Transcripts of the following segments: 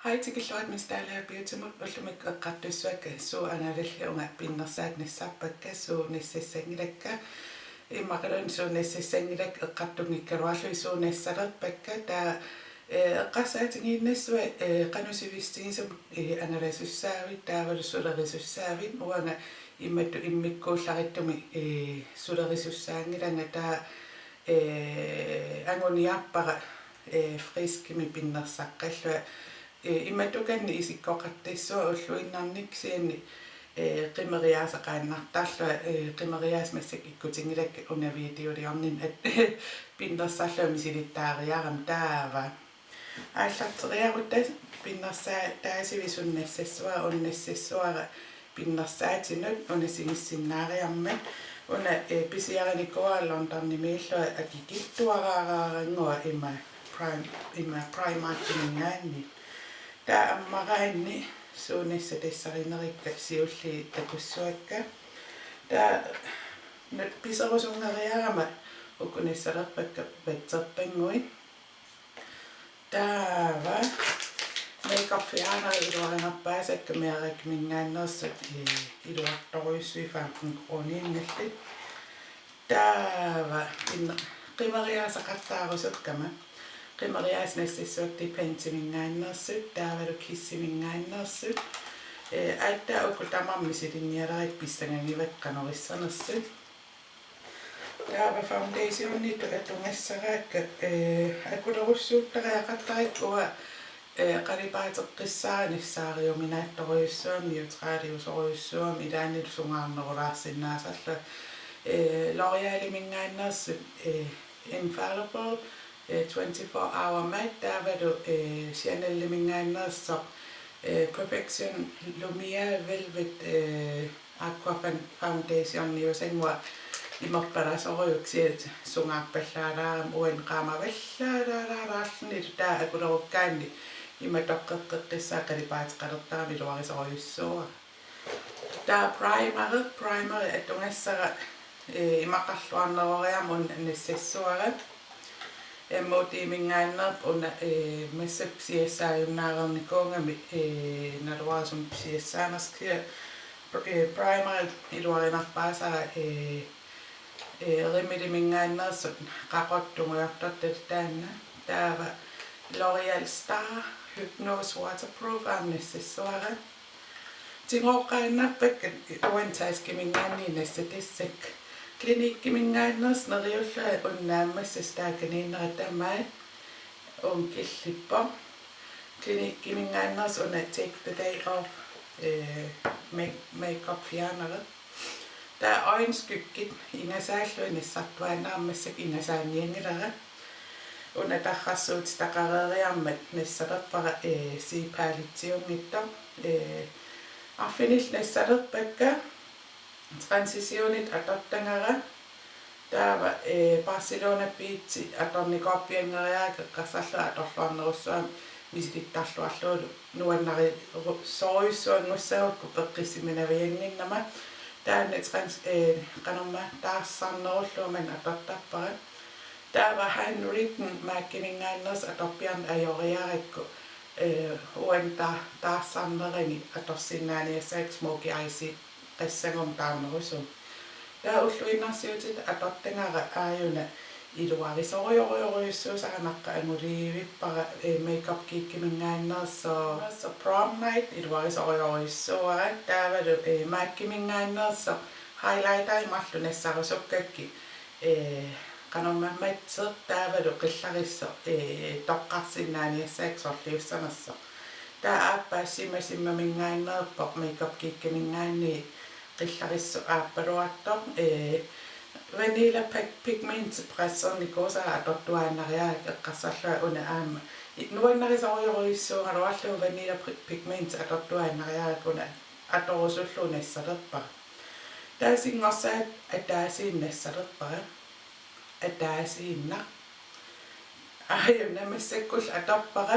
Haitikilluat mistaalaa biutimut ullumik eqqartussuakka suu analilliunga pinnersaat nissarpakka suu nississangilakka imaqalun suu nississangilak eqqartungikkaruallu suu nissalerpakka taa eqqarsaatingiinnassua qanusivistigisum analasussaavi taavalu sulerisussaavi uanga immattu immikkuullarittumi sulerisussaaangilanga taa anguniarpara friskimi pinnersaqqallua imatukanni isikkoqartissua ulluinnarnik sianni qimeriaasaqaannartaarlua qimeriaas massak ikkutingilakka una videoliornin at pinnersarlua misilittaariaram taava aallarteriaruttas pinnersaa taasivisunnassassuа unnassassuara pinnersaatinut unasigissinnaariarmat una pisiaranikkuaalorntarnimiillua akikittuaraaraarangua ima primarkiningaanni taa ammaraanni suunissa tessarinerikka siulli takussuakka taa nut piserusungeriarama ukkunissalerpakka patserpangui taava makeup fianeri iluarinarpaasakka miarakmingaannersat iluartoruissuifaaqun kroniingallit taava qimeriaasaqartaarusukkama qimeriaas nassissuak dipensiminngaannersut taavalu kissimingaannersut aittaa ukutamarmisilinnialarit pissangangivaqqanorissanersut taava foundationnit atungassaraakka akulerussuuttariaqartarikkuа qalipaateqqissaanissaaриуминаатторуйуссуами neutraliusoruissuami ilaannilusungaarnerulaarsinnaasarla L'Oreal-mingaannersut infallible 24-hour matte taavalu Chanel-mingaannersoq Perfection Lumia Velvet Aqua Foundation niusangua imorpalasoruyuksiat sungaarpallaalaram uan qaamavallaalaaraalni taa akulerukkaanni imatoqqeqqeqqissaa qalipaateqalertarami luarisoruyussuua taa primary atungassara imaqarluarneroriamun nassassuara MOD-mingaannerp una massap siassaajunnaarernikuungami naluarasum siassaanerskia primary iluarinarpaasara remedy-mingaannersut qaqortunguartortat taava L'Oreal Star Hypnose Waterproof nassassuara tingoqqaannarpakka uantaaskimingaanni nassatissak klinikkimingaanners neriullua unnaammassas taakaniinneratamaat unkillippo klinikkimingaanners una take the day off makeup fianeret taa øjenskyggit ingasaallu nassartuanaammassak ingasaanniangilara una tarrassuut taqareriarmat nassalerpara sipaalitsiungittor arfinil nassalerpakka transitionit atortangara taava Barcelona Beach atornikooppiangeriaaka qassarla atorluarnerussuam misilittarluarluulu nuannari soruissuangussagukku peqqissimanavianginnama taanna qanorma taassarnerulluuman atortarpara taava handwritten maakkimingaanners atorpiarn ajoriarakku uanta taassarnerani atorsinnaaniassaak smoky eyes qassangum taarnerusum taa ulluinnarsiutit atortangara aajuna iluarisorujorujussuusaranaqqa anguliivippara makeup kiikkimingaannerso prom night iluarisorujorujussuara taavalu maakkimingaannerso highlighter imarlu nassarusukakki qanormammatseq taavalu qillarisso toqqarsinnaaniassaak sorliussanerso taa aappaassimasimmamingaannerpoq makeup kiikkimingaanni qillarisso aappaluartor vanilla pigment pressornikuusa atortuaannariaak eqqarsarlua una aama nuannarisorujorujussuungaluarlu vanilla pigment atortuaannariaak una atorusullu nassalerpara taasingorsaat ataasiinnassalerpara ataasiinnar ajunamassakkull atorpara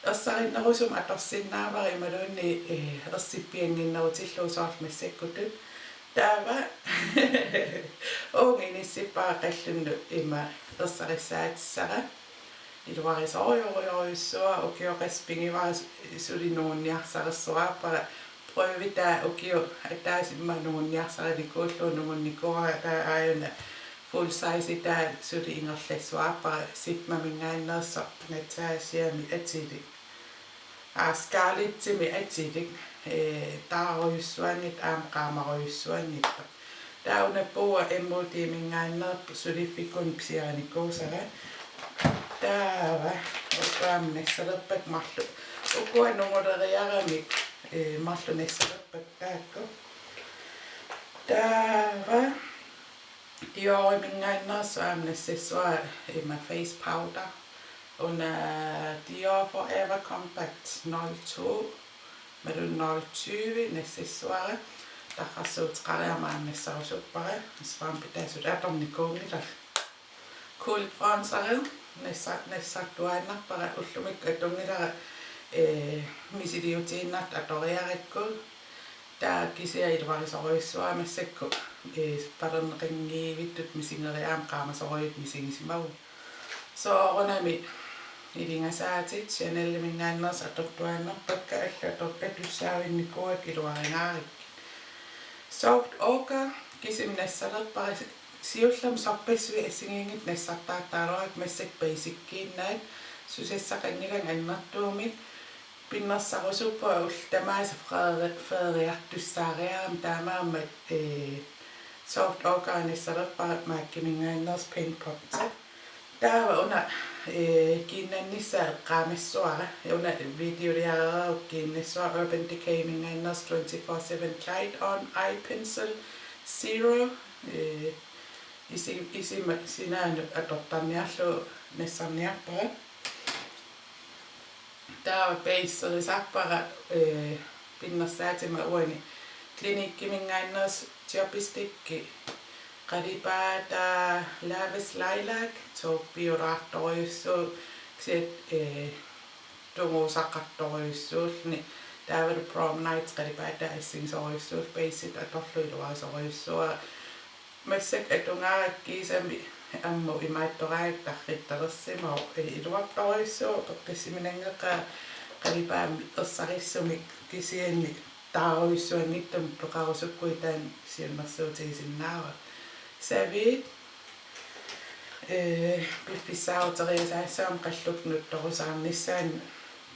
ersarinnerusum atorsinnaavara imaluunni ersippianginnerutilluusoormassakkuttut taava onginissippaqallunnu ima ersarissaatissara iluarisorioriorissua ukiorespingiva sulinuunniarsarissuaapara prøvitaa ukio ataasimma nuunniarsarikuullu nuunnikua taayuna full size ita suli ingerlassuaapara sipmamingaannersa nataasiami atili askaalitsimi atili taaruyussuannit aamqaamaruyussuannit taunapua emmutiimingaannerpu sulifikun psianikkuusara taava uqaamnassalerpak marlu ukua nunguleriaramik marlu nassalerpak taakku taava Dior amnassessua ima face powder una Dior Forever Compact 02 melun 020 nassessuara taqarsuutqariamaannassarusuppara isvaampitasut atornikuungila cool fransare nassattuaannarpara ullumik atungilara misiliutiinnart atoriarikku taa kisia iluvarisoruissuamassakku palerneqingiivittut misingeriaam qaamasoruit misingisimau soorunami ilingasaatit Chanel mingaanners atortuaannarpakka allattussaavинникуак илуаринаарик soft ochre kisim nassalerpari siullam sorpasvi assingingit nassartaattaaluarak massak basickiinnaat susessaqangilan annartuumik pinnersarusuppa ultamaasa Frederiartussaariaram taamaammat soft ochre nassalerpari maakkimingaanners paint pot taava una kiinnannissa qaamassuara una videoliarerau kiinnassua Urban Decay mingaanners 24/7 Clyde on eye pencil zero isim sinaanu atortarniarlu nassarniarpara taava paisserisarpara pinnersaatima uani klinikki mingaanners Tiopistikki qalipaata Lavis Lilac tooppiuraartoriussu kset tungusaqartoriussuulni taavalu prom night qalipaata assingsoruissuul basic atorluiluarisoriussua massak atungaarakkiisami ammu imaattoraak tarrittalersimau iluartoriussua peqqissiminangeqa qalipaami ersarissunik kisianni taaruissuangittum toqarusukkuitaan siannersuutigisinnaava savit piffissaaruteriasaassam qalluknut torusaarnissaan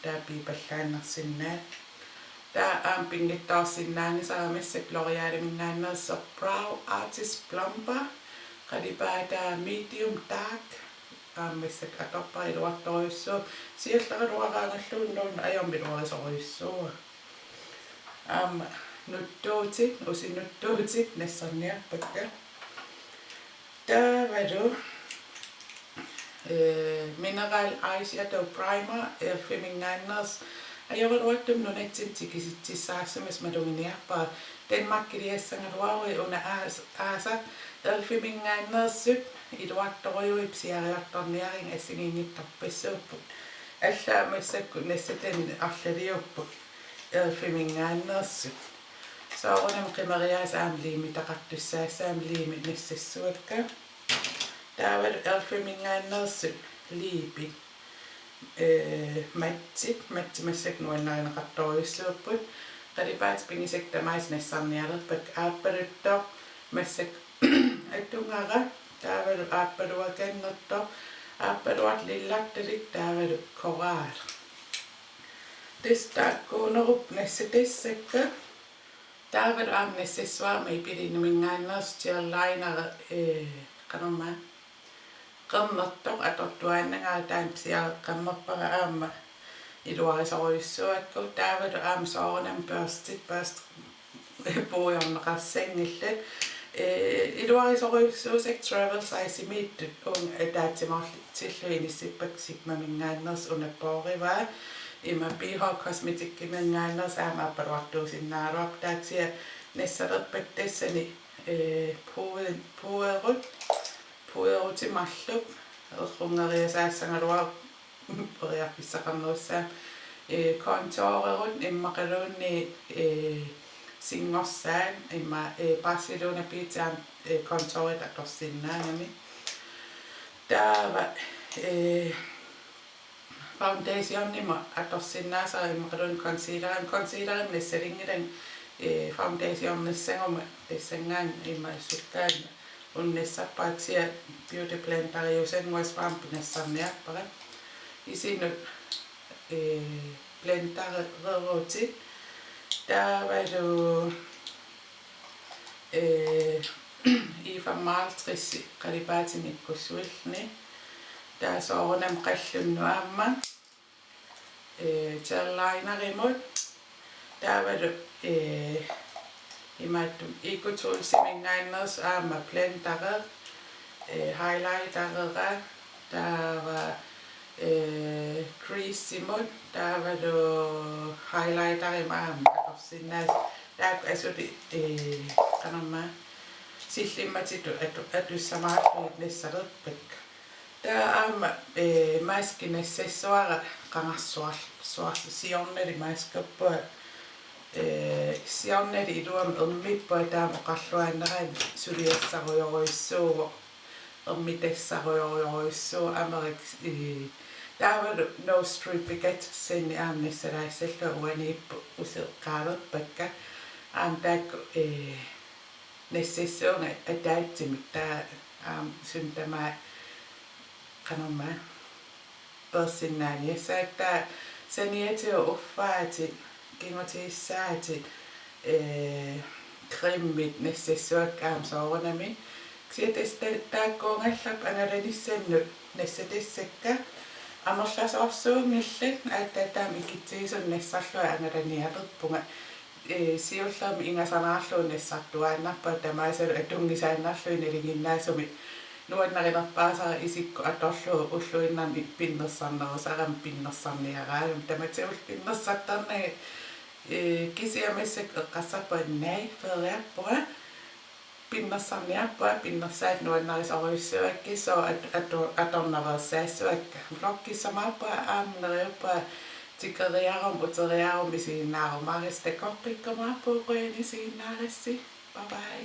taapiipallaannersinnaat taa aam pingittaarsinnaangisaramassak L'Oreal mingaannersa brow artist plumper qalipaata medium dark aammassak atorpari luartoriussuu sialleraluaraangalluunnuun ajormiluarisoriussuu nuttuutik usinuttuutik nassarniarpakka taavalu mineral eyeshadow primer mingaanners ajorluattum nunatsim tikisitsissaassimas malunginiarpaa Denmarkkiliassangaluarui una aasa mingaannersut iluartoriuip siariartorniaring assingingittarpassuupput allaamassakkut nassatan arlaliupput mingaannersut soorunam qimeriaasaamliimi taqartussaasaamliimi nassassuakka taavalu mingaannersut liipi matsimassak nuannarineqartoriussuupput qalipaat pingisak tamais nassarnialerpak aappaluttoq massak attungara taavalu aappaluakannertoq aappaluart lillattalik taavalu koraal testaakkuunerup nassatassakka taavalu aamnassassuarma ipilinumingaanners tierlainara qanerma qernertoq atortuaannangaa taanpsiaa qammerpara aamma iluarisoriussuakku taavalu aam soorunam burst puujorneqarsaangillat iluarisoriussuusak travel size imiittut ataatimortillu inissippak sigmamingaanners unappoorivaa ima BH Cosmetic mingaanners aamappaluartuusinnaaluaq taaksia nassalerpak tassani puuerutimarluk errungeriasaassagaluaq periarpissaqarnerussaa contourerut immaqaluunni singorsaan imma Barcelona Pizza contourit atorsinnaanami taava foundationnima atorsinnaasarimaqalun concealerim nissalingilan foundationnissanguma issangaan immaissukkaanna unnissarpaatsia beauty blenderiusanguasvaam pinassarniarpara isinut blendereruutit taavalu Eva Maltrissi qalipaatinnikkussuillni taasoorunam qallunnuaamma gel-linerimut taavalu imaattum ikutuulsimingaanneers aama blenderer highlighterera taava creaseimut taavalu highlighterim aama atorsinnaas taak asuli qanamma sillimmatitu atussamaarluit nissalerpak taa aama maaskinassassuara qangarsuarlu siornali maaskappua siornali iluam ermippua taama qarluaanneraan suliassarujoriussuugu ermitassarujoriussuu amerik taavalu no stripigat sinni aamnissalaassallu uaniippu useqqaalerpakka taak nassassuunga ataatsimik taa suntamaa qanamma persinnaani saattaa saniatiu uffaatit kingutiissaatit krimmit nassassuakkaam soorunami siatesta taakkuungallap analanissannu nassatissakka amerlasorsuungillat aattataam ikitsiisun nassarlua analanialerpunga siullami ingasanaarluun nassartuaannarpa tamaasalu atungisaannarluin aliginnaasumi nuannarinerpaasara isikku atorlu ulluinnam ipinnersarnerusaram pinnersarniaraagam tamatiul pinnersattarnagi kisiamissak eqqassarpa nai feriarpua pinnersarniarpua pinnersaat nuannarisoruissuakki so atornererssaassuakka vloggissamaarpua aamneriuppa tikeriarum uteriarum isiinnaarumaris takorpikkamaapuuqiani isiinnaarissi bye bye